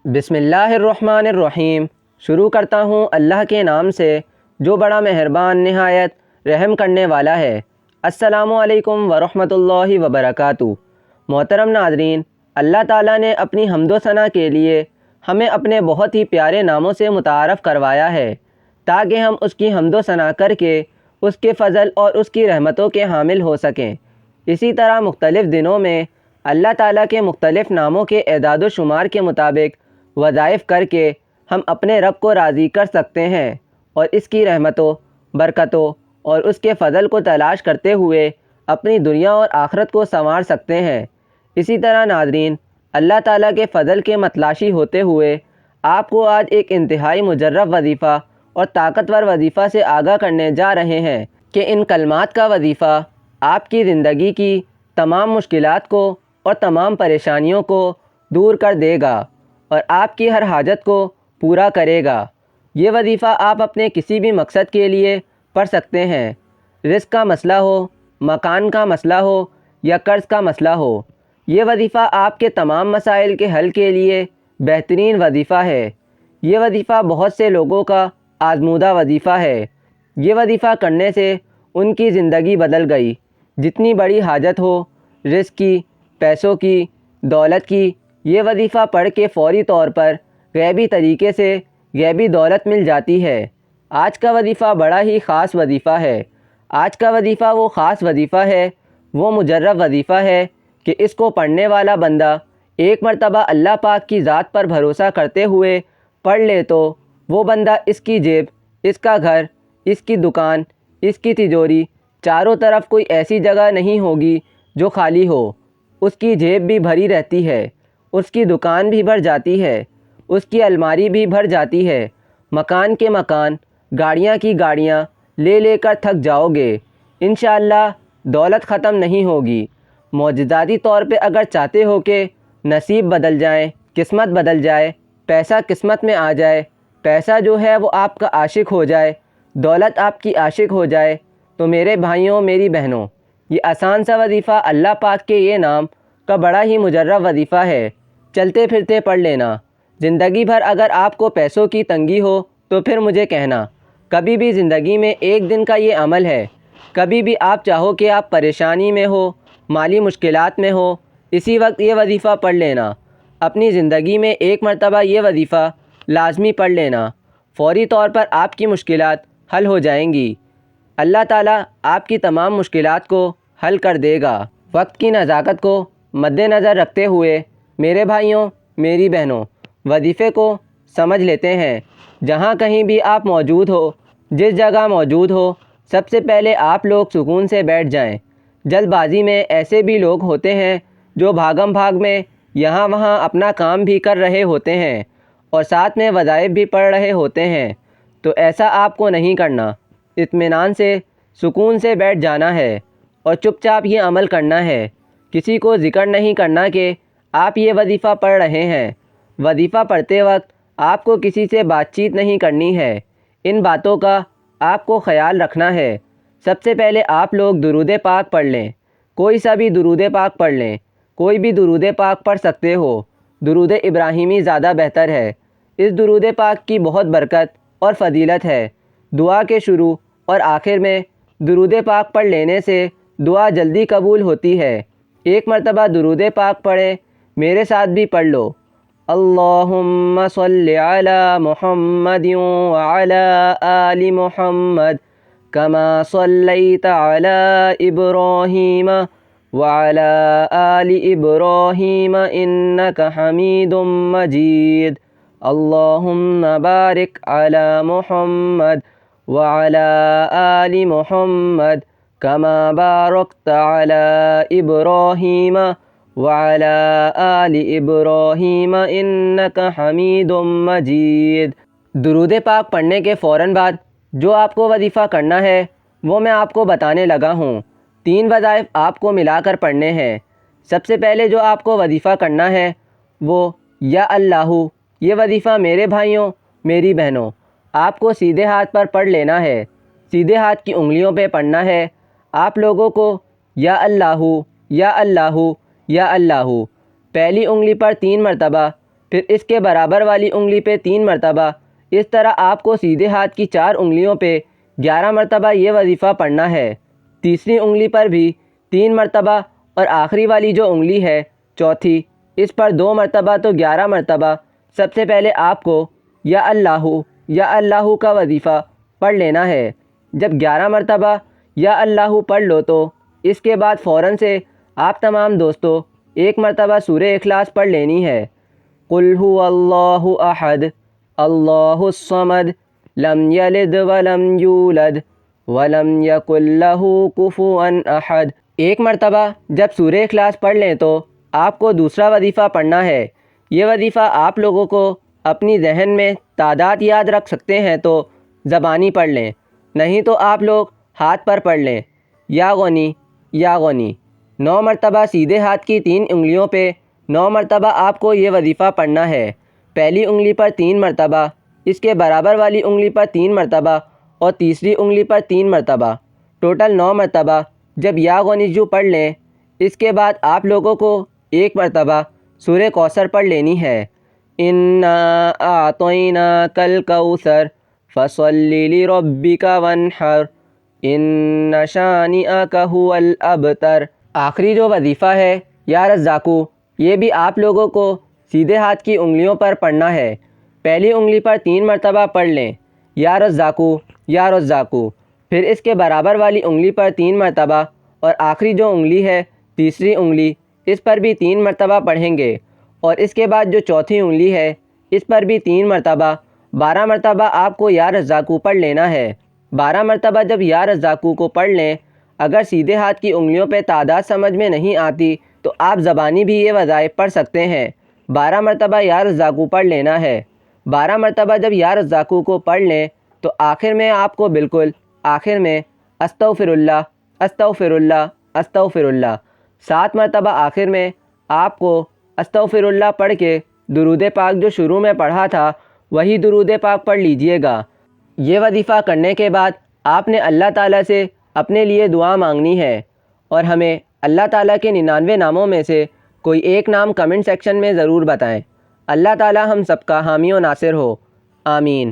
بسم اللہ الرحمن الرحیم۔ شروع کرتا ہوں اللہ کے نام سے جو بڑا مہربان نہایت رحم کرنے والا ہے۔ السلام علیکم ورحمۃ اللہ وبرکاتہ۔ محترم ناظرین، اللہ تعالیٰ نے اپنی حمد و ثنا کے لیے ہمیں اپنے بہت ہی پیارے ناموں سے متعارف کروایا ہے تاکہ ہم اس کی حمد و ثنا کر کے اس کے فضل اور اس کی رحمتوں کے حامل ہو سکیں۔ اسی طرح مختلف دنوں میں اللہ تعالیٰ کے مختلف ناموں کے اعداد و شمار کے مطابق وظائف کر کے ہم اپنے رب کو راضی کر سکتے ہیں اور اس کی رحمتوں، برکتوں اور اس کے فضل کو تلاش کرتے ہوئے اپنی دنیا اور آخرت کو سنوار سکتے ہیں۔ اسی طرح ناظرین، اللہ تعالیٰ کے فضل کے متلاشی ہوتے ہوئے آپ کو آج ایک انتہائی مجرب وظیفہ اور طاقتور وظیفہ سے آگاہ کرنے جا رہے ہیں کہ ان کلمات کا وظیفہ آپ کی زندگی کی تمام مشکلات کو اور تمام پریشانیوں کو دور کر دے گا اور آپ کی ہر حاجت کو پورا کرے گا۔ یہ وظیفہ آپ اپنے کسی بھی مقصد کے لیے پڑھ سکتے ہیں۔ رزق کا مسئلہ ہو، مکان کا مسئلہ ہو یا قرض کا مسئلہ ہو، یہ وظیفہ آپ کے تمام مسائل کے حل کے لیے بہترین وظیفہ ہے۔ یہ وظیفہ بہت سے لوگوں کا آزمودہ وظیفہ ہے۔ یہ وظیفہ کرنے سے ان کی زندگی بدل گئی۔ جتنی بڑی حاجت ہو، رزق کی، پیسوں کی، دولت کی، یہ وظیفہ پڑھ کے فوری طور پر غیبی طریقے سے غیبی دولت مل جاتی ہے۔ آج کا وظیفہ بڑا ہی خاص وظیفہ ہے۔ آج کا وظیفہ وہ خاص وظیفہ ہے، وہ مجرب وظیفہ ہے کہ اس کو پڑھنے والا بندہ ایک مرتبہ اللہ پاک کی ذات پر بھروسہ کرتے ہوئے پڑھ لے تو وہ بندہ اس کی جیب، اس کا گھر، اس کی دکان، اس کی تجوری، چاروں طرف کوئی ایسی جگہ نہیں ہوگی جو خالی ہو۔ اس کی جیب بھی بھری رہتی ہے، اس کی دکان بھی بھر جاتی ہے، اس کی الماری بھی بھر جاتی ہے، مکان کے مکان، گاڑیاں کی گاڑیاں لے لے کر تھک جاؤ گے، انشاءاللہ دولت ختم نہیں ہوگی۔ معجزاتی طور پہ اگر چاہتے ہو کہ نصیب بدل جائیں، قسمت بدل جائے، پیسہ قسمت میں آ جائے، پیسہ جو ہے وہ آپ کا عاشق ہو جائے، دولت آپ کی عاشق ہو جائے، تو میرے بھائیوں، میری بہنوں، یہ آسان سا وظیفہ اللہ پاک کے یہ نام کا بڑا ہی مجرب وظیفہ ہے۔ چلتے پھرتے پڑھ لینا۔ زندگی بھر اگر آپ کو پیسوں کی تنگی ہو تو پھر مجھے کہنا۔ کبھی بھی زندگی میں ایک دن کا یہ عمل ہے، کبھی بھی آپ چاہو کہ آپ پریشانی میں ہو، مالی مشکلات میں ہو، اسی وقت یہ وظیفہ پڑھ لینا۔ اپنی زندگی میں ایک مرتبہ یہ وظیفہ لازمی پڑھ لینا، فوری طور پر آپ کی مشکلات حل ہو جائیں گی۔ اللہ تعالیٰ آپ کی تمام مشکلات کو حل کر دے گا۔ وقت کی نزاکت کو مد نظر رکھتے ہوئے میرے بھائیوں، میری بہنوں، وظیفے کو سمجھ لیتے ہیں۔ جہاں کہیں بھی آپ موجود ہو، جس جگہ موجود ہو، سب سے پہلے آپ لوگ سکون سے بیٹھ جائیں۔ جلد بازی میں ایسے بھی لوگ ہوتے ہیں جو بھاگم بھاگ میں یہاں وہاں اپنا کام بھی کر رہے ہوتے ہیں اور ساتھ میں وظائف بھی پڑھ رہے ہوتے ہیں، تو ایسا آپ کو نہیں کرنا۔ اطمینان سے، سکون سے بیٹھ جانا ہے اور چپ چاپ یہ عمل کرنا ہے۔ کسی کو ذکر نہیں کرنا کہ آپ یہ وظیفہ پڑھ رہے ہیں۔ وظیفہ پڑھتے وقت آپ کو کسی سے بات چیت نہیں کرنی ہے۔ ان باتوں کا آپ کو خیال رکھنا ہے۔ سب سے پہلے آپ لوگ درود پاک پڑھ لیں۔ کوئی سا بھی درود پاک پڑھ لیں، کوئی بھی درود پاک پڑھ سکتے ہو۔ درود ابراہیمی زیادہ بہتر ہے۔ اس درود پاک کی بہت برکت اور فضیلت ہے۔ دعا کے شروع اور آخر میں درود پاک پڑھ لینے سے دعا جلدی قبول ہوتی ہے۔ ایک مرتبہ درود پاک پڑھیں، میرے ساتھ بھی پڑھ لو۔ اللہم صلی علی محمد وعلی آل محمد کما صلیت علی ابراہیم وعلی آل ابراہیم انک حمید مجید۔ اللہم بارک علی محمد وعلی آل محمد کما بارکت علی ابراہیم وعلی آل ابراہیم انک حمید مجید۔ درود پاک پڑھنے کے فوراً بعد جو آپ کو وظیفہ کرنا ہے وہ میں آپ کو بتانے لگا ہوں۔ 3 وظائف آپ کو ملا کر پڑھنے ہیں۔ سب سے پہلے جو آپ کو وظیفہ کرنا ہے وہ یا اللہ۔ یہ وظیفہ میرے بھائیوں، میری بہنوں، آپ کو سیدھے ہاتھ پر پڑھ لینا ہے۔ سیدھے ہاتھ کی انگلیوں پہ پڑھنا ہے۔ آپ لوگوں کو یا اللہ، یا اللہ، یا اللہ، پہلی انگلی پر 3 مرتبہ پھر اس کے برابر والی انگلی پہ 3 مرتبہ۔ اس طرح آپ کو سیدھے ہاتھ کی 4 انگلیوں پہ 11 مرتبہ یہ وظیفہ پڑھنا ہے۔ تیسری انگلی پر بھی 3 مرتبہ اور آخری والی جو انگلی ہے چوتھی، اس پر 2 مرتبہ، تو 11 مرتبہ سب سے پہلے آپ کو یا اللہ کا وظیفہ پڑھ لینا ہے۔ جب 11 مرتبہ یا اللہ پڑھ لو تو اس کے بعد فوراً سے آپ تمام دوستوں ایک مرتبہ سورہ اخلاص پڑھ لینی ہے۔ قل هو اللہ احد اللہ الصمد لم یلد ولم یولد ولم یکن لہ کفوا احد۔ ایک مرتبہ جب سورہ اخلاص پڑھ لیں تو آپ کو دوسرا وظیفہ پڑھنا ہے۔ یہ وظیفہ آپ لوگوں کو اپنی ذہن میں تعداد یاد رکھ سکتے ہیں تو زبانی پڑھ لیں، نہیں تو آپ لوگ ہاتھ پر پڑھ لیں۔ یا غنی 9 مرتبہ سیدھے ہاتھ کی 3 انگلیوں پہ 9 مرتبہ آپ کو یہ وظیفہ پڑھنا ہے۔ پہلی انگلی پر 3 مرتبہ، اس کے برابر والی انگلی پر 3 مرتبہ اور تیسری انگلی پر 3 مرتبہ، ٹوٹل 9 مرتبہ جب یا غنیجو پڑھ لیں، اس کے بعد آپ لوگوں کو ایک مرتبہ سورہ کوثر پڑھ لینی ہے۔ انا اعطیناک الکوثر فصل لربک وانحر ان شانئک هو الابتر۔ آخری جو وظیفہ ہے یا رزاقو، یہ بھی آپ لوگوں کو سیدھے ہاتھ کی انگلیوں پر پڑھنا ہے۔ پہلی انگلی پر 3 مرتبہ پڑھ لیں یا رزاقو، پھر اس کے برابر والی انگلی پر 3 مرتبہ اور آخری جو انگلی ہے تیسری انگلی، اس پر بھی 3 مرتبہ پڑھیں گے، اور اس کے بعد جو چوتھی انگلی ہے اس پر بھی 3 مرتبہ، 12 مرتبہ آپ کو یا رزاقو پڑھ لینا ہے۔ 12 مرتبہ جب یا رزاقو کو پڑھ لیں، اگر سیدھے ہاتھ کی انگلیوں پہ تعداد سمجھ میں نہیں آتی تو آپ زبانی بھی یہ وظائف پڑھ سکتے ہیں۔ 12 مرتبہ یا رزاقو پڑھ لینا ہے۔ 12 مرتبہ جب یا رزاقو کو پڑھ لیں تو آخر میں آپ کو بالکل آخر میں استغفر اللہ 7 مرتبہ آخر میں آپ کو استغفر اللہ پڑھ کے درود پاک جو شروع میں پڑھا تھا وہی درود پاک پڑھ لیجئے گا۔ یہ وظیفہ کرنے کے بعد آپ نے اللہ تعالیٰ سے اپنے لیے دعا مانگنی ہے، اور ہمیں اللہ تعالیٰ کے 99 ناموں میں سے کوئی ایک نام کمنٹ سیکشن میں ضرور بتائیں۔ اللہ تعالیٰ ہم سب کا حامی و ناصر ہو، آمین۔